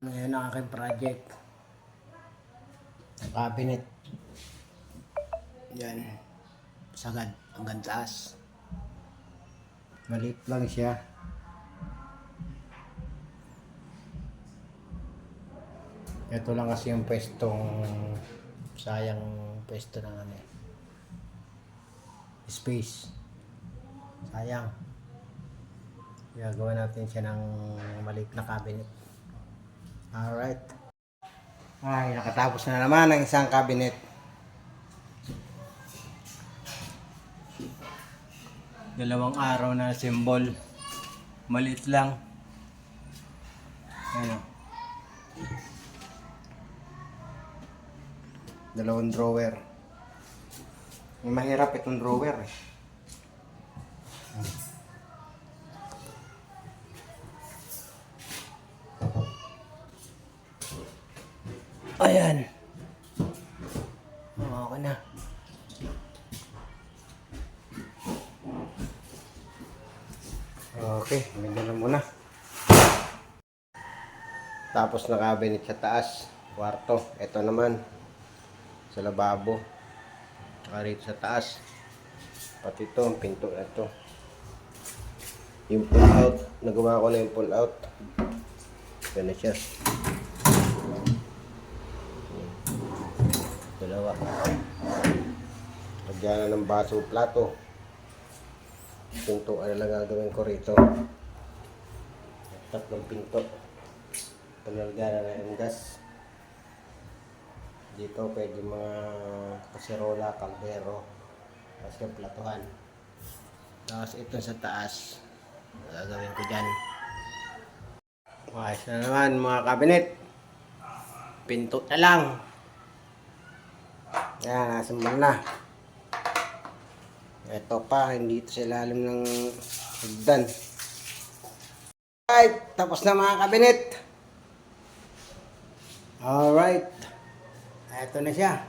Ngayon ang aking project. Ang cabinet. Yan. Sagad hanggang taas. Maliit lang siya. Ito lang kasi yung pwestong sayang pwesto ng ano eh. Space. Sayang. Gagawa natin siya ng maliit na cabinet. Alright. Ay, nakatapos na naman ang isang cabinet. Dalawang araw na symbol. Maliit lang. Ano? Dalawang drawer. Mahirap itong drawer eh. Ayan. Okay na. Okay, ganda na muna. Tapos na cabinet sa taas, kwarto. Ito naman sa lababo. Saka rito sa taas. Pati ito, ang pinto na ito. Yung pull out, nagawa ko na yung pull out. Yan na siya. Dalawa. Lagyan na ng baso, plato. Pinto, ano lang gagawin ko rito. Tatlong pinto. Panalagyan na ng gas. Dito pwede mga kaserola, kaldero. Tapos yung platuhan. Tapos ito sa taas. Gagawin ko dyan. Ayos na naman mga kabinet. Pinto na lang. Yan, nasumbal na. Ito pa, hindi ito sa ilalim ng hagdan. Alright, tapos na mga kabinet. Alright. Ito na siya.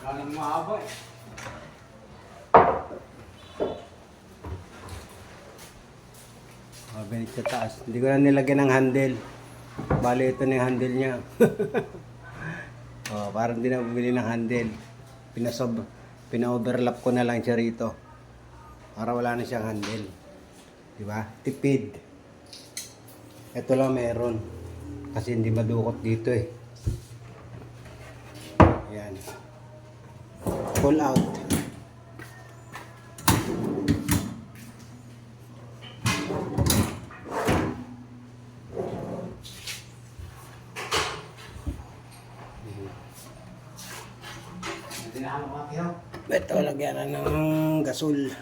Galing mahaba eh. Cabinet sa taas. Hindi ko na nilagyan ng handle. Bali ito na yung handle niya. Oh, parang hindi na bumili ng handle. Pina-overlap ko na lang siya rito. Para wala na siyang handle. Diba? Tipid. Ito lang meron. Kasi hindi madukot dito eh. Ayan. Pull out. Ito, lagyan na ng gasol.